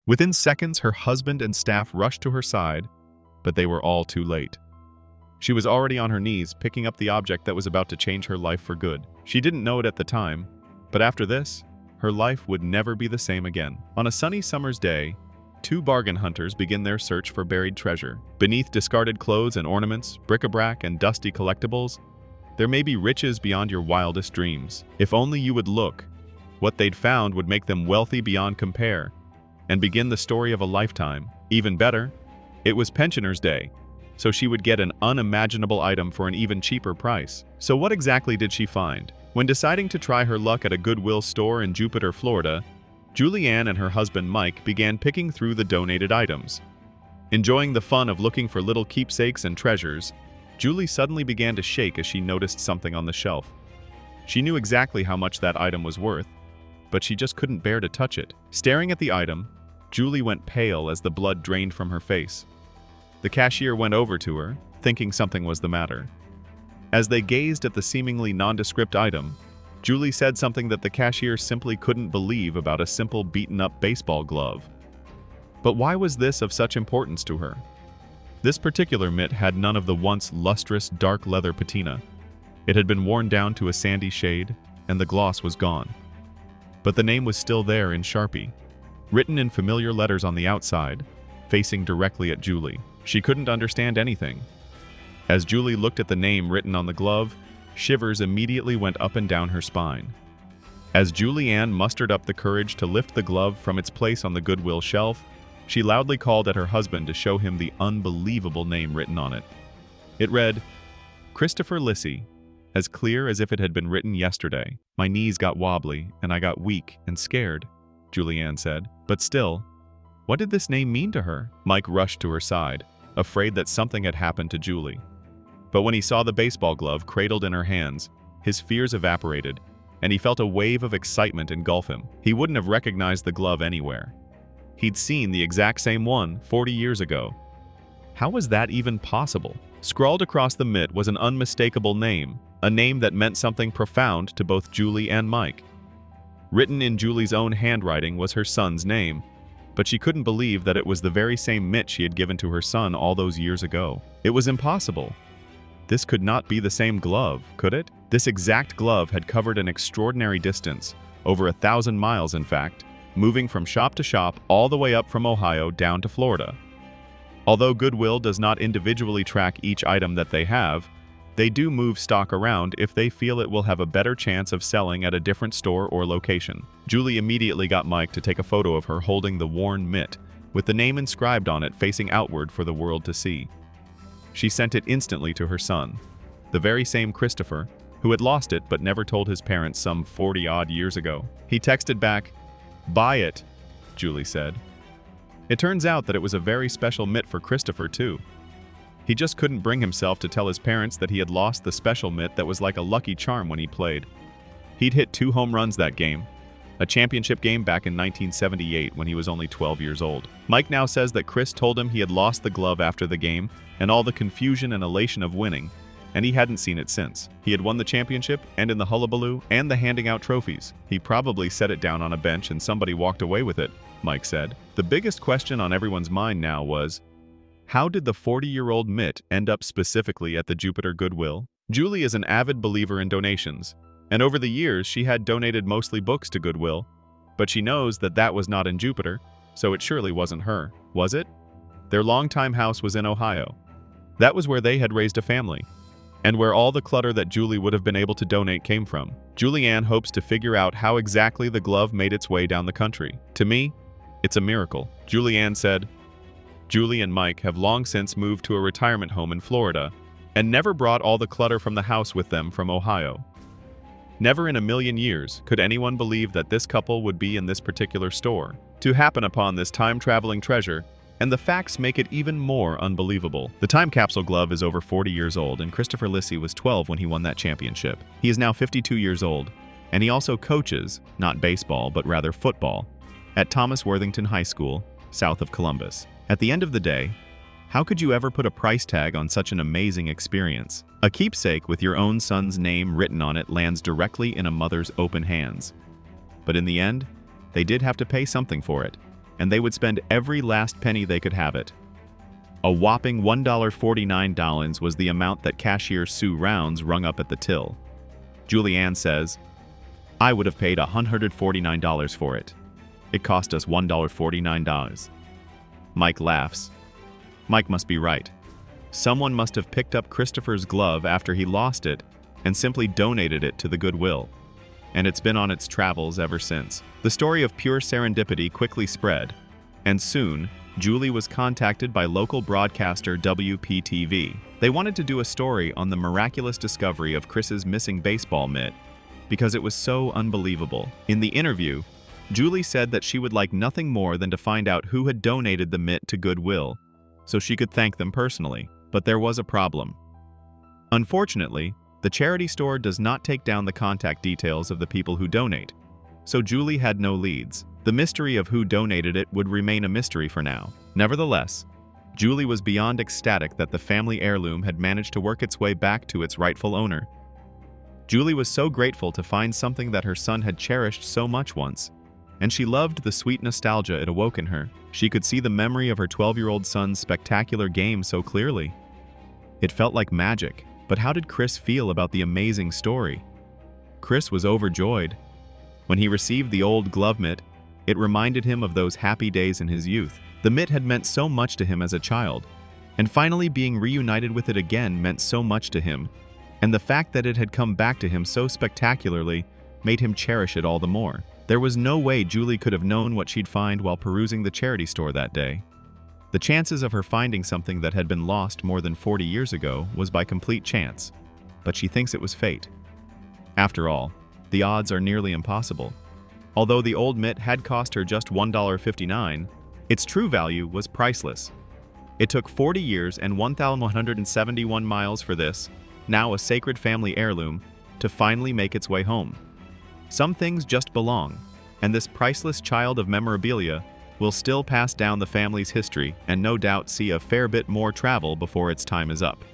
Within seconds, her husband and staff rushed to her side, but they were all too late. She was already on her knees, picking up the object that was about to change her life for good. She didn't know it at the time, but after this, her life would never be the same again. On a sunny summer's day, two bargain hunters begin their search for buried treasure. Beneath discarded clothes and ornaments, bric-a-brac and dusty collectibles, there may be riches beyond your wildest dreams. If only you would look, what they'd found would make them wealthy beyond compare and begin the story of a lifetime. Even better, it was Pensioner's Day, so she would get an unimaginable item for an even cheaper price. So what exactly did she find? When deciding to try her luck at a Goodwill store in Jupiter, Florida, Julianne and her husband Mike began picking through the donated items. Enjoying the fun of looking for little keepsakes and treasures, Julie suddenly began to shake as she noticed something on the shelf. She knew exactly how much that item was worth, but she just couldn't bear to touch it. Staring at the item, Julie went pale as the blood drained from her face. The cashier went over to her, thinking something was the matter. As they gazed at the seemingly nondescript item, Julie said something that the cashier simply couldn't believe about a simple beaten-up baseball glove. But why was this of such importance to her? This particular mitt had none of the once lustrous dark leather patina. It had been worn down to a sandy shade, and the gloss was gone. But the name was still there in Sharpie, written in familiar letters on the outside, facing directly at Julie. She couldn't understand anything. As Julie looked at the name written on the glove, shivers immediately went up and down her spine. As Julianne mustered up the courage to lift the glove from its place on the Goodwill shelf, she loudly called at her husband to show him the unbelievable name written on it. It read, "Christopher Lissy," as clear as if it had been written yesterday. "My knees got wobbly, and I got weak and scared," Julianne said. But still, what did this name mean to her? Mike rushed to her side, afraid that something had happened to Julie. But when he saw the baseball glove cradled in her hands, his fears evaporated, and he felt a wave of excitement engulf him. He wouldn't have recognized the glove anywhere. He'd seen the exact same one 40 years ago. How was that even possible? Scrawled across the mitt was an unmistakable name, a name that meant something profound to both Julie and Mike. Written in Julie's own handwriting was her son's name, but she couldn't believe that it was the very same mitt she had given to her son all those years ago. It was impossible. This could not be the same glove, could it? This exact glove had covered an extraordinary distance, over 1,000 miles in fact, moving from shop to shop all the way up from Ohio down to Florida. Although Goodwill does not individually track each item that they have, they do move stock around if they feel it will have a better chance of selling at a different store or location. Julie immediately got Mike to take a photo of her holding the worn mitt, with the name inscribed on it facing outward for the world to see. She sent it instantly to her son, the very same Christopher, who had lost it but never told his parents some 40-odd years ago. He texted back, "Buy it," Julie said. It turns out that it was a very special mitt for Christopher too. He just couldn't bring himself to tell his parents that he had lost the special mitt that was like a lucky charm when he played. He'd hit 2 home runs that game, a championship game back in 1978 when he was only 12 years old. Mike now says that Chris told him he had lost the glove after the game and all the confusion and elation of winning, and he hadn't seen it since. He had won the championship, and in the hullabaloo, and the handing out trophies. He probably set it down on a bench and somebody walked away with it, Mike said. The biggest question on everyone's mind now was, how did the 40-year-old mitt end up specifically at the Jupiter Goodwill? Julie is an avid believer in donations, and over the years she had donated mostly books to Goodwill, but she knows that that was not in Jupiter, so it surely wasn't her, was it? Their longtime house was in Ohio. That was where they had raised a family, and where all the clutter that Julie would have been able to donate came from. Julianne hopes to figure out how exactly the glove made its way down the country. To me, it's a miracle, Julianne said. Julie and Mike have long since moved to a retirement home in Florida and never brought all the clutter from the house with them from Ohio. Never in a million years could anyone believe that this couple would be in this particular store, to happen upon this time-traveling treasure, and the facts make it even more unbelievable. The time capsule glove is over 40 years old, and Christopher Lissy was 12 when he won that championship. He is now 52 years old, and he also coaches, not baseball, but rather football, at Thomas Worthington High School, south of Columbus. At the end of the day, how could you ever put a price tag on such an amazing experience? A keepsake with your own son's name written on it lands directly in a mother's open hands. But in the end, they did have to pay something for it. and they would spend every last penny they could have it. A whopping $1.49 was the amount that cashier Sue Rounds rung up at the till. Julianne says, "I would have paid $149 for it. It cost us $1.49. Mike laughs. Mike must be right. Someone must have picked up Christopher's glove after he lost it and simply donated it to the Goodwill. And it's been on its travels ever since. The story of pure serendipity quickly spread, and soon, Julie was contacted by local broadcaster WPTV. They wanted to do a story on the miraculous discovery of Chris's missing baseball mitt because it was so unbelievable. In the interview, Julie said that she would like nothing more than to find out who had donated the mitt to Goodwill, so she could thank them personally. But there was a problem. Unfortunately, the charity store does not take down the contact details of the people who donate, so Julie had no leads. The mystery of who donated it would remain a mystery for now. Nevertheless, Julie was beyond ecstatic that the family heirloom had managed to work its way back to its rightful owner. Julie was so grateful to find something that her son had cherished so much once, and she loved the sweet nostalgia it awoke in her. She could see the memory of her 12-year-old son's spectacular game so clearly. It felt like magic, but how did Chris feel about the amazing story? Chris was overjoyed. When he received the old glove mitt, it reminded him of those happy days in his youth. The mitt had meant so much to him as a child, and finally being reunited with it again meant so much to him, and the fact that it had come back to him so spectacularly made him cherish it all the more. There was no way Julie could have known what she'd find while perusing the charity store that day. The chances of her finding something that had been lost more than 40 years ago was by complete chance, but she thinks it was fate. After all, the odds are nearly impossible. Although the old mitt had cost her just $1.59, its true value was priceless. It took 40 years and 1,171 miles for this, now a sacred family heirloom, to finally make its way home. Some things just belong, and this priceless child of memorabilia will still pass down the family's history and no doubt see a fair bit more travel before its time is up.